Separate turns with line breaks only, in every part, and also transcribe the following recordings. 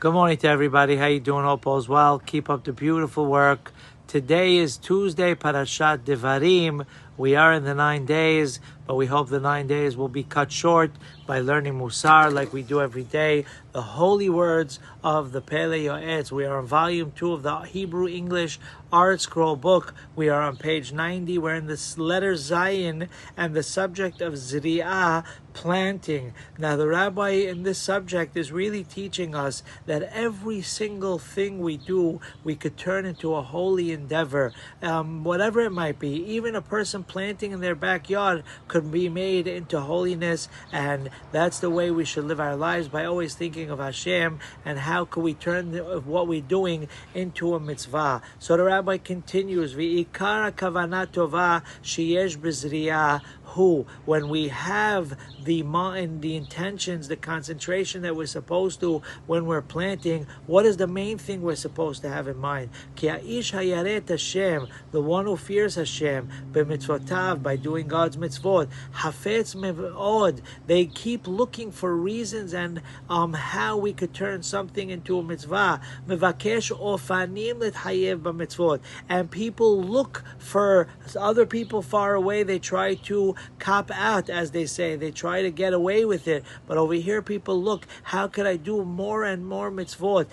Good morning to everybody. How you doing? Hope all's well. Keep up the beautiful work. Today is Tuesday, Parashat Devarim. We are in the 9 days, but we hope the 9 days will be cut short by learning Mussar like we do every day. The holy words of the Pele Yoetz. We are on volume 2 of the Hebrew-English Art Scroll book. We are on page 90. We're in this letter Zayin and the subject of Zeriah, planting. Now the rabbi in this subject is really teaching us that every single thing we do, we could turn into a holy endeavor. Whatever it might be, even a person planting in their backyard could be made into holiness, and that's the way we should live our lives, by always thinking of Hashem and how can we turn what we're doing into a mitzvah. So the rabbi continues, V'ikara kavanah tova sheyesh b'zriyah, who, when we have the mind, the intentions, the concentration that we're supposed to when we're planting, what is the main thing we're supposed to have in mind? Ki ha'ish hayaret Hashem, the one who fears Hashem, b'mitzvotav, by doing God's mitzvot, hafetz me'od, they keep looking for reasons and how we could turn something into a mitzvah. Mevakesh ofanim l'thayev b'mitzvot, and people look for other people far away. They try to cop out, as they say. They try to get away with it. But over here, people look, how could I do more and more mitzvot?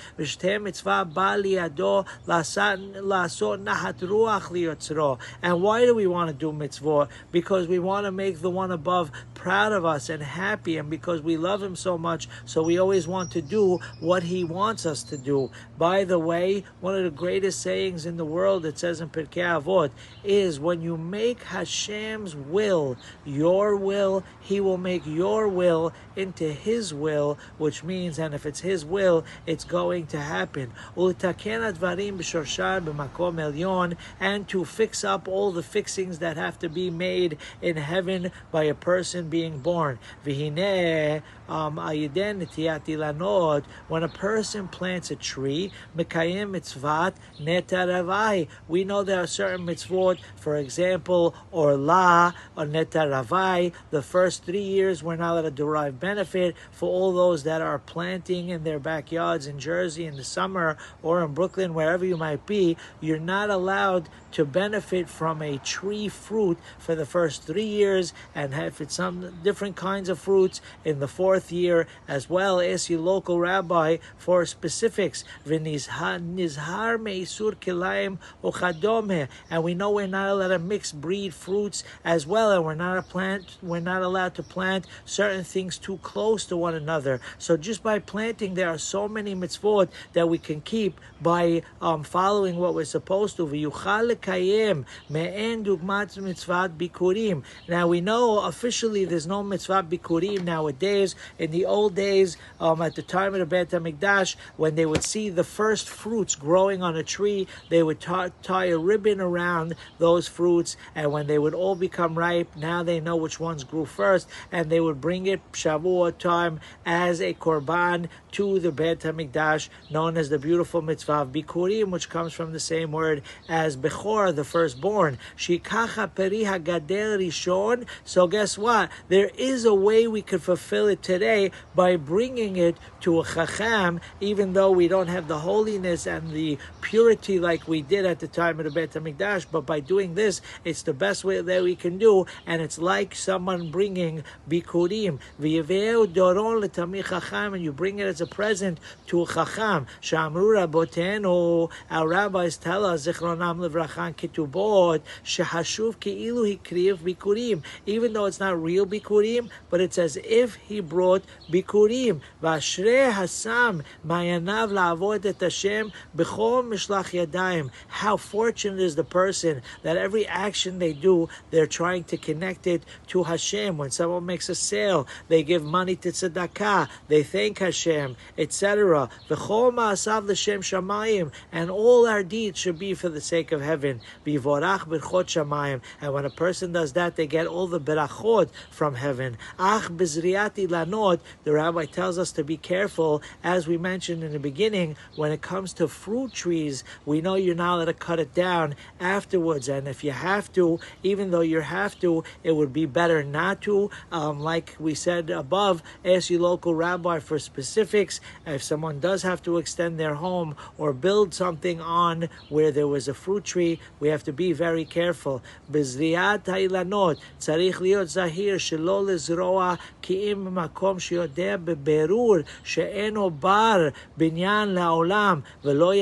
And why do we want to do mitzvot? Because we want to make the one above proud of us and happy, and because we love him so much, so we always want to do what he wants us to do. By the way, one of the greatest sayings in the world, it says in Pirkei Avot, is when you make Hashem's will your will, he will make your will into his will, which means, and if it's his will, it's going to happen. And to fix up all the fixings that have to be made in heaven by a person being born. When a person plants a tree, we know there are certain mitzvot, for example, orla or netaravai. The first 3 years we're not allowed to derive benefit. For all those that are planting in their backyards in Jersey in the summer, or in Brooklyn, wherever you might be, you're not allowed to benefit from a tree fruit for the first 3 years, and if it's some different kinds of fruits in the 4th year as well. Ask your local rabbi for specifics. And we know we're not allowed to mix breed fruits as well, and we're not allowed to plant certain things too close to one another. So just by planting, there are so many mitzvot that we can keep by following what we're supposed to. Now we know officially there's no mitzvah bikurim nowadays. In the old days, at the time of the Beit HaMikdash, when they would see the first fruits growing on a tree, they would tie a ribbon around those fruits, and when they would all become ripe, now they know which ones grew first, and they would bring it Shavuot time as a korban to the Beit HaMikdash, known as the beautiful mitzvah of bikurim, which comes from the same word as bechor, the firstborn. Shikacha peri hagadel rishon. So guess what? There is a way we could fulfill it today by bringing it to a chacham, even though we don't have the holiness and the purity like we did at the time of the Beit HaMikdash. But by doing this, it's the best way that we can do, and it's like someone bringing bikurim. V'yeveu doron l'tamid chacham, and you bring it as a present to a chacham. Shamru rabotenu, our rabbis tell us, zichronam levrachan ketubot, shehashuv keilu hikriv bikurim. Even though it's not real bikurim, but it's as if he brought bikurim. V'ashrei hasam ma'yanav la'avod et Hashem b'chol mishlach yadayim. How fortunate is the person that every action they do, they're trying to connect it to Hashem. When someone makes a sale, they give money to tzedakah, they thank Hashem, etc. V'chol ma'asav l'shem shamayim, and all our deeds should be for the sake of heaven. V'vorach b'chot shamayim, and when a person does that, they get all the berachot from heaven. Ach b'zriat ilanot, the rabbi tells us to be careful, as we mentioned in the beginning, when it comes to fruit trees, we know you're not allowed to cut it down afterwards, and if you have to, even though you have to, it would be better not to. Like we said above, ask your local rabbi for specifics. fix. If someone does have to extend their home or build something on where there was a fruit tree, we have to be very careful. בזריעת האילנות צריך להיות זהיר שלא לזרוע כי אם במקום שיודע בבירור שאינו בר בניין לעולם ולא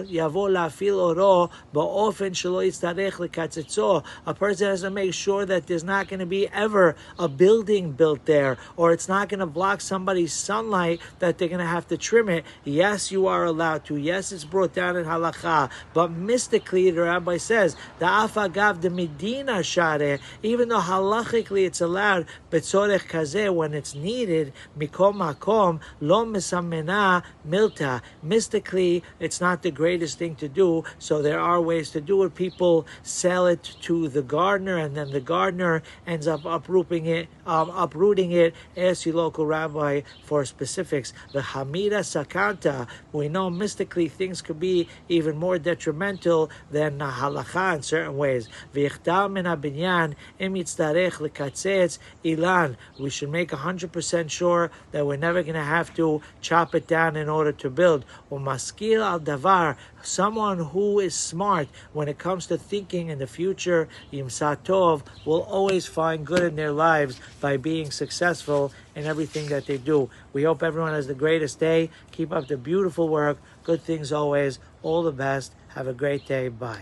יבוא להפעיל אורו באופן שלא יצטרך לקצצו. A person has to make sure that there's not going to be ever a building built there, or it's not going to block somebody's sunlight that they're going to have to trim it. Yes, you are allowed to. Yes, it's brought down in halakha. But mystically, the rabbi says, the afagav de medina share, even though halachically it's allowed, betzorech kazeh, when it's needed, mikom makom, lo mesamena milta. Mystically, it's not the greatest thing to do, so there are ways to do it. People sell it to the gardener, and then the gardener ends up uprooting it. Ask your local rabbi for specifics. The hamida sakanta, we know mystically things could be even more detrimental than halacha in certain ways. V'yichtal min habinyan im yitztarech lekatzetz ilan. We should make 100% sure that we're never going to have to chop it down in order to build. Umaskil al davar, someone who is smart when it comes to thinking in the future, yimsa tov, will always find good in their lives by being successful in everything that they do. We hope everyone has the greatest day. Keep up the beautiful work. Good things always. All the best. Have a great day. Bye.